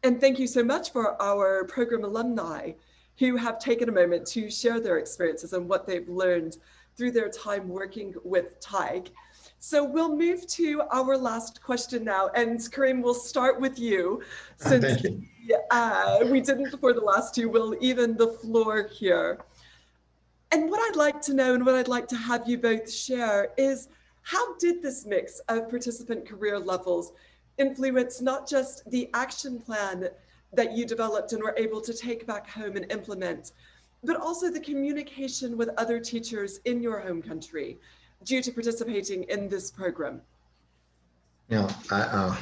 And thank you so much for our program alumni who have taken a moment to share their experiences and what they've learned through their time working with TIG. So we'll move to our last question now. And Karim, we'll start with you. Since we didn't before the last two, we'll even the floor here. And what I'd like to know and what I'd like to have you both share is, how did this mix of participant career levels influence not just the action plan that you developed and were able to take back home and implement, but also the communication with other teachers in your home country due to participating in this program? Yeah, I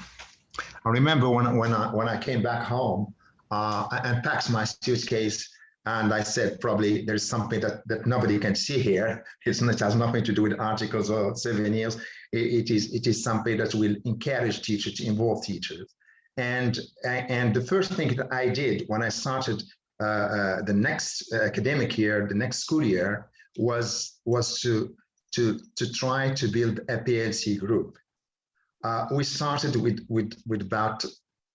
remember when I came back home, I unpacked my suitcase and I said, probably there's something that nobody can see here. It has nothing to do with articles or souvenirs. It is something that will encourage teachers, to involve teachers. And the first thing that I did when I started the next academic year, the next school year, was to try to build a PLC group. We started with about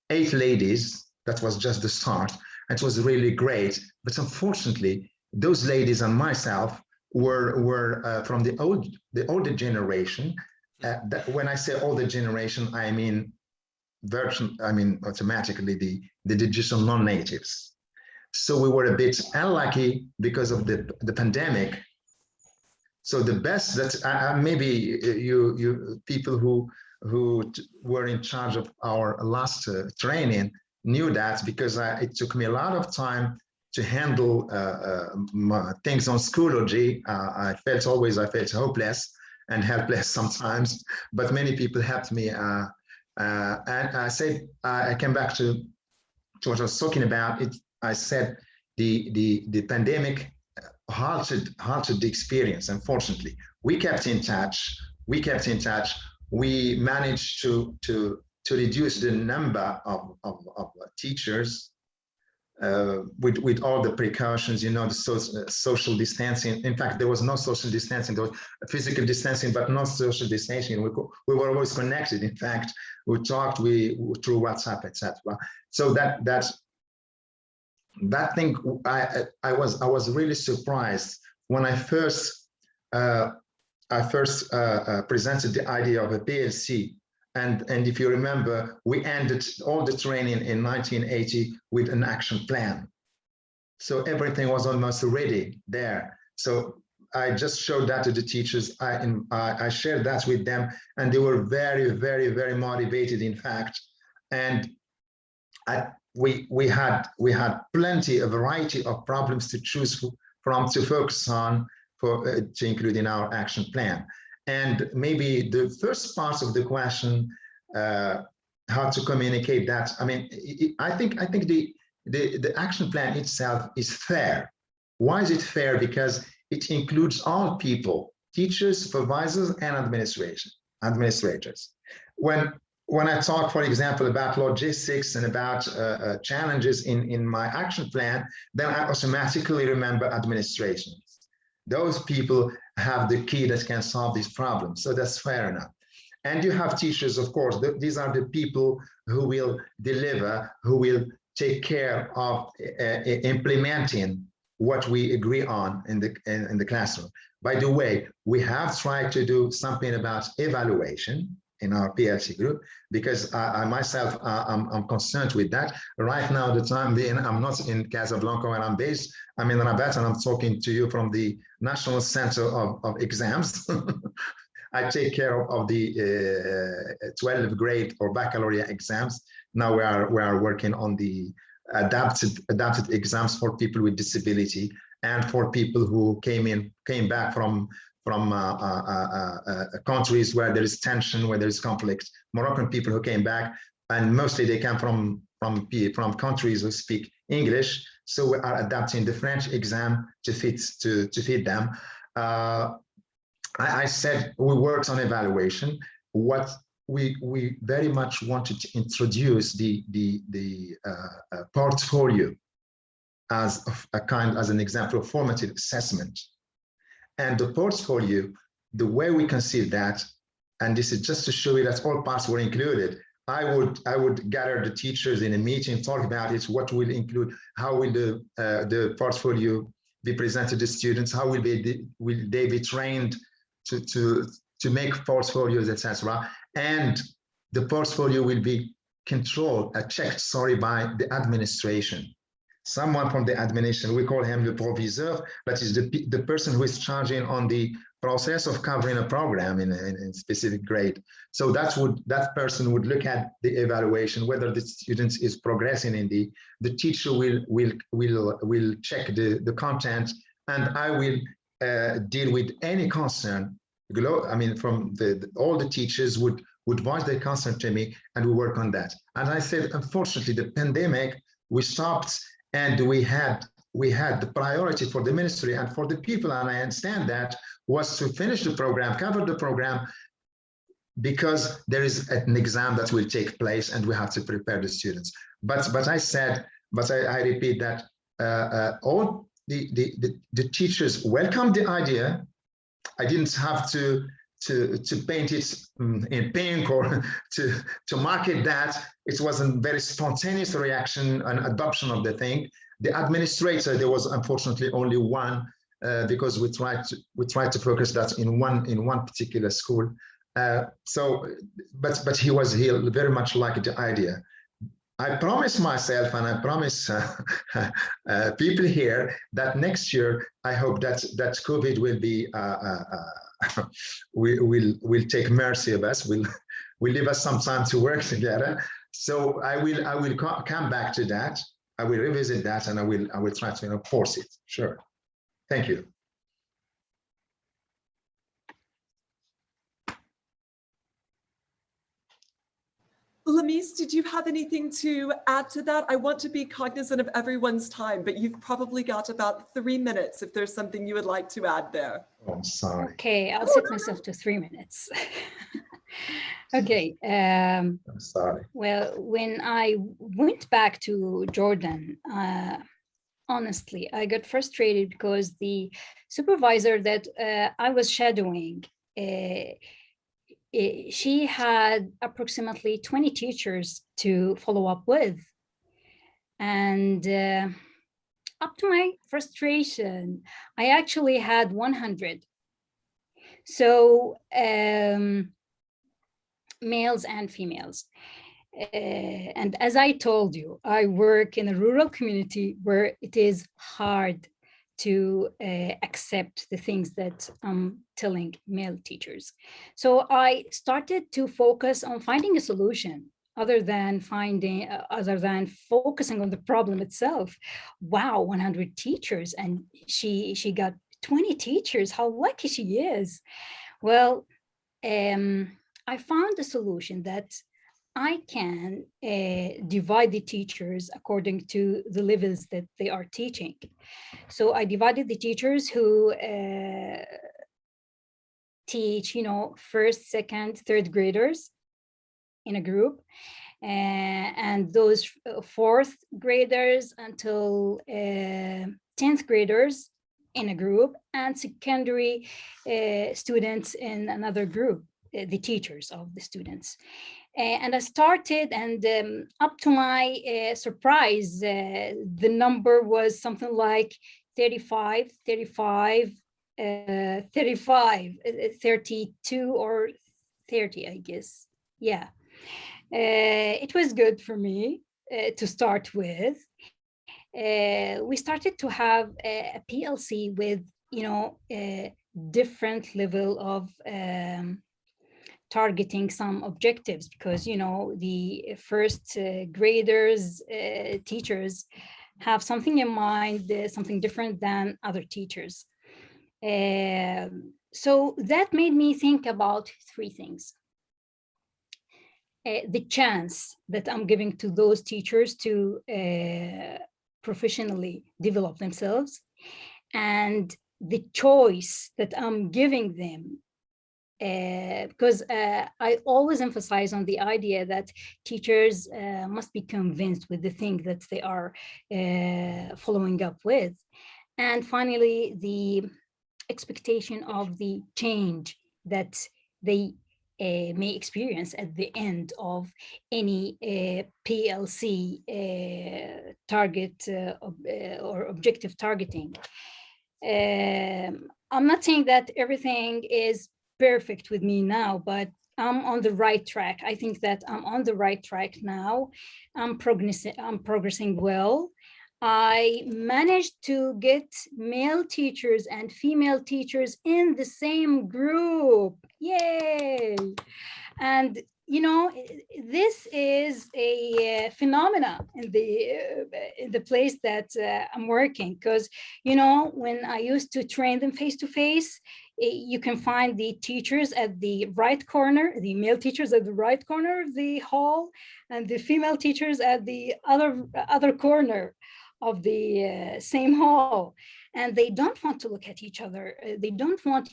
8 ladies. That was just the start. It was really great. But unfortunately, those ladies and myself were from the older generation. When I say older generation, I mean automatically the digital non-natives. So we were a bit unlucky because of the pandemic. So the best that maybe you people who were in charge of our last training knew that, because it took me a lot of time to handle things on Schoology. I felt hopeless and helpless sometimes, but many people helped me. And I came back to what I was talking about. I said the pandemic halted the experience. Unfortunately, we kept in touch. We managed to reduce the number of teachers with all the precautions, the social distancing. In fact, there was no social distancing. There was physical distancing, but not social distancing. We were always connected. In fact, we talked through WhatsApp, etc. So that thing, I was really surprised when I first presented the idea of a PLC. And if you remember, we ended all the training in 1980 with an action plan. So everything was almost ready there. So I just showed that to the teachers. I shared that with them, and they were very, very, very motivated, in fact. And we had plenty, a variety of problems to choose from, to focus on, to include in our action plan. And maybe the first part of the question, how to communicate that. I mean, I think the action plan itself is fair. Why is it fair? Because it includes all people, teachers, supervisors, and administrators. When I talk, for example, about logistics and about challenges in my action plan, then I automatically remember administration. Those people have the key that can solve these problems. So that's fair enough. And you have teachers, of course. These are the people who will deliver, who will take care of implementing what we agree on in the classroom. By the way, we have tried to do something about evaluation in our PLC group, because I myself, I'm concerned with that. Right now, the time being, I'm not in Casablanca where I'm based. I'm in Rabat, and I'm talking to you from the National Center of Exams. I take care of the 12th grade or baccalaureate exams. Now we are working on the adapted exams for people with disability and for people who came back from countries where there is tension, where there is conflict. Moroccan people who came back, and mostly they come from countries who speak English. So we are adapting the French exam to fit them. I said we worked on evaluation. What we very much wanted to introduce the portfolio as an example of formative assessment. And the portfolio, the way we conceive that, and this is just to show you that all parts were included. I would gather the teachers in a meeting, talk about it, what will include, how will the portfolio be presented to students, how will they be trained to make portfolios, etc. And the portfolio will be controlled, checked, by the administration. Someone from the administration, we call him the proviseur, that is the person who is charging on the process of covering a program in a specific grade. So that person would look at the evaluation, whether the student is progressing in the teacher will check the content, and I will deal with any concern. I mean, from all the teachers would voice their concern to me, and we work on that. As I said, unfortunately, the pandemic, we stopped, and we had the priority for the ministry and for the people, and I understand that, was to finish the program, cover the program, because there is an exam that will take place, and we have to prepare the students. But I repeat that all the teachers welcomed the idea. I didn't have to paint it in pink or to market that. It was a very spontaneous reaction and adoption of the thing. The administrator, there was unfortunately only one, because we tried to focus that in one particular school. But he very much liked the idea. I promise myself, and I promise people here, that next year I hope that COVID will be will take mercy of us. Will leave us some time to work together. So I will come back to that. I will revisit that, and I will try to enforce it. Sure. Thank you. Lamise, did you have anything to add to that? I want to be cognizant of everyone's time, but you've probably got about 3 minutes if there's something you would like to add there. Oh, I'm sorry. Okay, I'll set myself to 3 minutes. Okay. I'm sorry. Well, when I went back to Jordan, honestly, I got frustrated because the supervisor that I was shadowing, she had approximately 20 teachers to follow up with. And up to my frustration, I actually had 100. So males and females. And as I told you, I work in a rural community where it is hard to accept the things that I'm telling male teachers. So I started to focus on finding a solution other than focusing on the problem itself. Wow, 100 teachers, and she got 20 teachers. How lucky she is. Well, I found a solution that I can divide the teachers according to the levels that they are teaching. So I divided the teachers who teach, first, second, third graders in a group, and those fourth graders until 10th graders in a group, and secondary students in another group, the teachers of the students. And I started, and up to my surprise, the number was something like 35, 32 or 30, I guess. Yeah. It was good for me to start with. We started to have a PLC with, a different level of targeting some objectives, because the first graders teachers have something in mind, something different than other teachers. So that made me think about three things. The chance that I'm giving to those teachers to professionally develop themselves, and the choice that I'm giving them. Because I always emphasize on the idea that teachers must be convinced with the thing that they are following up with. And finally, the expectation of the change that they may experience at the end of any PLC target or objective targeting. I'm not saying that everything is perfect with me now, but I'm on the right track. I think that I'm on the right track now. I'm progressing well. I managed to get male teachers and female teachers in the same group. Yay! And this is a phenomena in the place that I'm working, because when I used to train them face to face, you can find the teachers at the right corner, the male teachers at the right corner of the hall, and the female teachers at the other corner of the same hall. And they don't want to look at each other. They don't want,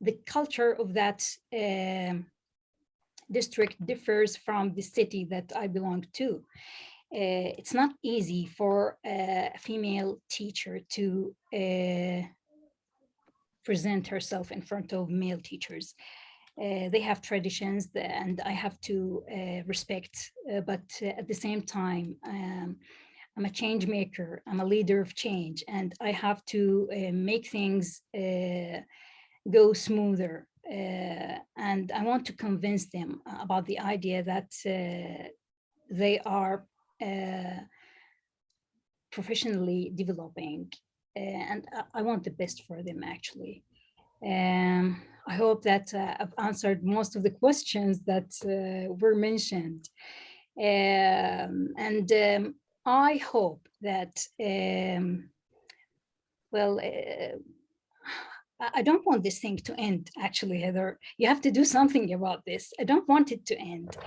the culture of that district differs from the city that I belong to. It's not easy for a female teacher to present herself in front of male teachers. They have traditions and I have to respect, but at the same time, I'm a change maker, I'm a leader of change, and I have to make things go smoother. And I want to convince them about the idea that they are professionally developing, and I want the best for them, actually. I hope that I've answered most of the questions that were mentioned. I hope that, I don't want this thing to end, actually, Heather. You have to do something about this. I don't want it to end.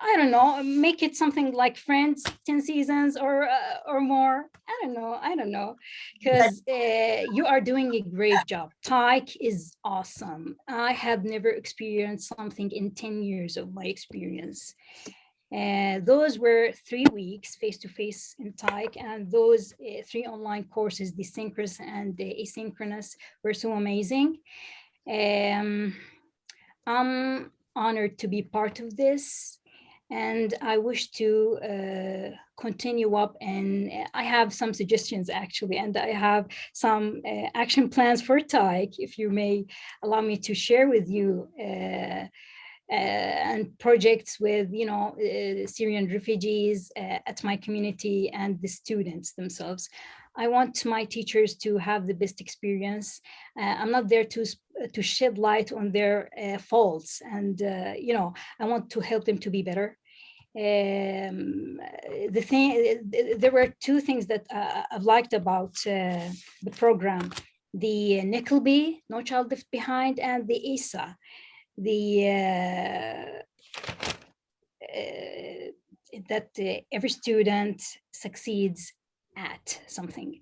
I don't know, make it something like Friends, 10 seasons or more. I don't know, because you are doing a great job. Tyke is awesome. I have never experienced something in 10 years of my experience. Those were 3 weeks face-to-face in Tyke, and those 3 online courses, the synchronous and the asynchronous, were so amazing. I'm honored to be part of this. and I wish to continue up. And I have some suggestions actually, and I have some action plans for TIKE, if you may allow me to share with you, and projects with, Syrian refugees at my community and the students themselves. I want my teachers to have the best experience. I'm not there to shed light on their faults, and I want to help them to be better. There were two things that I've liked about the program: the Nickelby, No Child Left Behind, and the ISA, that every student succeeds at something.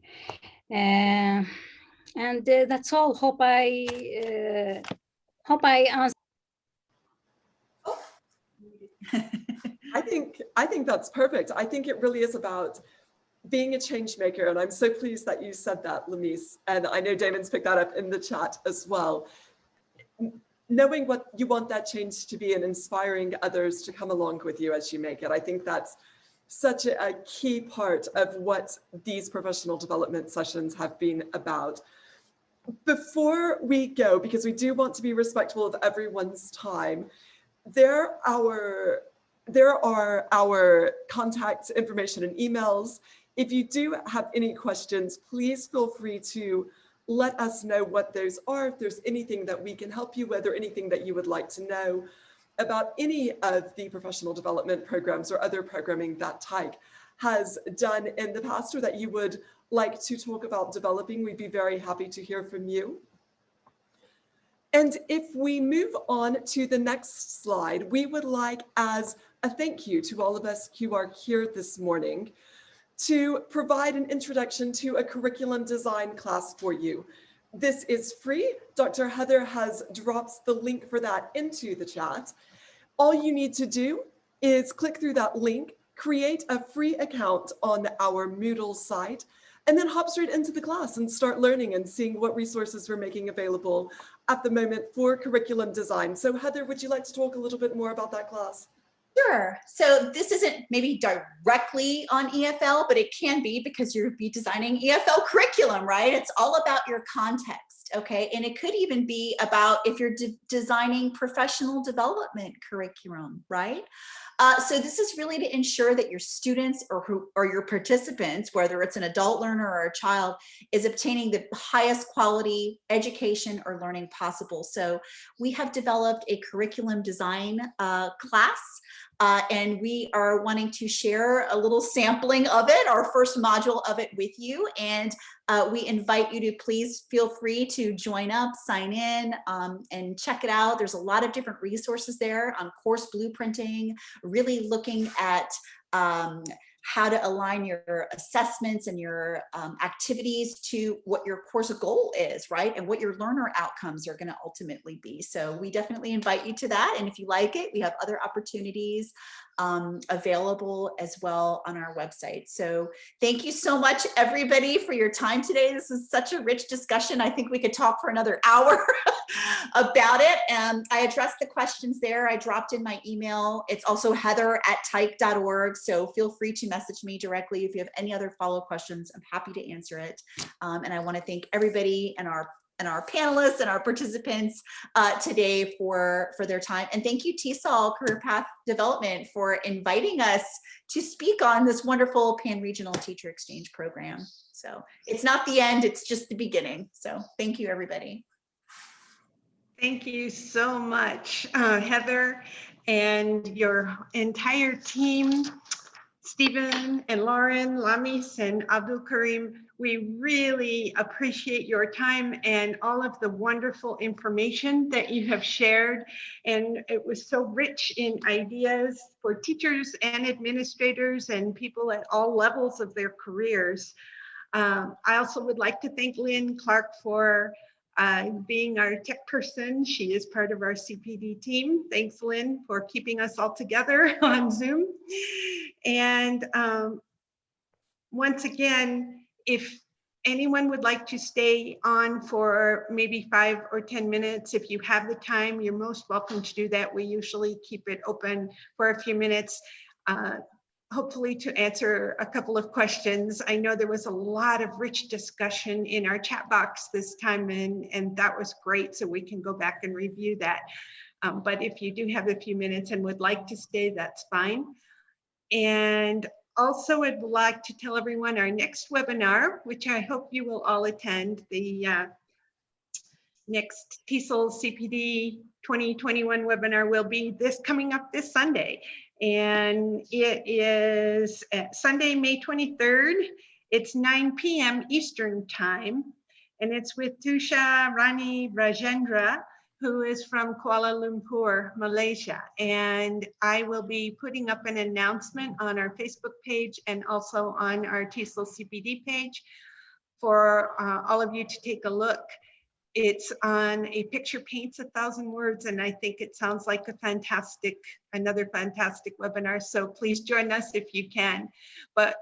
And that's all. Hope I answered. I think that's perfect. I think it really is about being a change maker. And I'm so pleased that you said that, Lamise. And I know Damon's picked that up in the chat as well. Knowing what you want that change to be and inspiring others to come along with you as you make it. I think that's such a key part of what these professional development sessions have been about. Before we go, because we do want to be respectful of everyone's time, there are our contact information and emails. If you do have any questions, please feel free to let us know what those are. If there's anything that we can help you with, or anything that you would like to know about any of the professional development programs or other programming that TIKE has done in the past, or that you would like to talk about developing, we'd be very happy to hear from you. And if we move on to the next slide, we would like, as a thank you to all of us who are here this morning, to provide an introduction to a curriculum design class for you. This is free. Dr. Heather has dropped the link for that into the chat. All you need to do is click through that link, create a free account on our Moodle site, and then hop straight into the class and start learning and seeing what resources we're making available at the moment for curriculum design. So Heather, would you like to talk a little bit more about that class? Sure. So this isn't maybe directly on EFL, but it can be, because you'll be designing EFL curriculum, right? It's all about your context, okay? And it could even be about if you're designing professional development curriculum, right? So this is really to ensure that your students or your participants, whether it's an adult learner or a child, is obtaining the highest quality education or learning possible. So we have developed a curriculum design class, and we are wanting to share a little sampling of it, our first module of it, with you. And we invite you to please feel free to join up, sign in, and check it out. There's a lot of different resources there on course blueprinting, really looking at how to align your assessments and your activities to what your course goal is, right? And what your learner outcomes are going to ultimately be. So we definitely invite you to that. And if you like it, we have other opportunities available as well on our website. So thank you so much, everybody, for your time today. This is such a rich discussion. I think we could talk for another hour about it. And I addressed the questions there. I dropped in my email. It's also heather@tike.org. So feel free to message me directly if you have any other follow-up questions. I'm happy to answer it. And I want to thank everybody and our panelists and our participants today for their time. And thank you, TESOL Career Path Development, for inviting us to speak on this wonderful pan-regional teacher exchange program. So it's not the end, it's just the beginning. So thank you, everybody. Thank you so much, Heather, and your entire team, Stephen and Lauren, Lamise and Abdul Karim. We really appreciate your time and all of the wonderful information that you have shared. And it was so rich in ideas for teachers and administrators and people at all levels of their careers. I also would like to thank Lynn Clark for being our tech person. She is part of our CPD team. Thanks, Lynn, for keeping us all together on Zoom. And once again, if anyone would like to stay on for maybe 5 or 10 minutes, if you have the time, you're most welcome to do that. We usually keep it open for a few minutes, hopefully to answer a couple of questions. I know there was a lot of rich discussion in our chat box this time, and that was great, so we can go back and review that. But if you do have a few minutes and would like to stay, that's fine. And also, I'd like to tell everyone our next webinar, which I hope you will all attend, the next TESOL CPD 2021 webinar will be coming up this Sunday. And it is Sunday, May 23rd. It's 9 p.m. Eastern time. And it's with Tusha Rani Rajendra, who is from Kuala Lumpur, Malaysia. And I will be putting up an announcement on our Facebook page and also on our TESOL CPD page for all of you to take a look. It's on A Picture Paints 1,000 Words, and I think it sounds like another fantastic webinar. So please join us if you can. But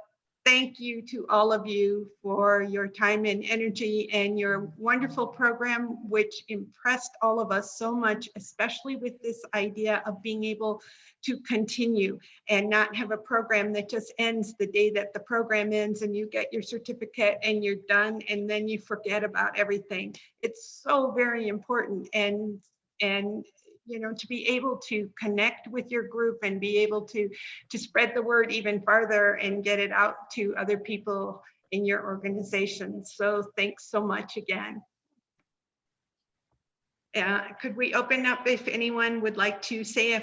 thank you to all of you for your time and energy and your wonderful program, which impressed all of us so much, especially with this idea of being able to continue and not have a program that just ends the day that the program ends and you get your certificate and you're done and then you forget about everything. It's so very important, and you know, to be able to connect with your group and be able to spread the word even farther and get it out to other people in your organization. So thanks so much again. Could we open up if anyone would like to say a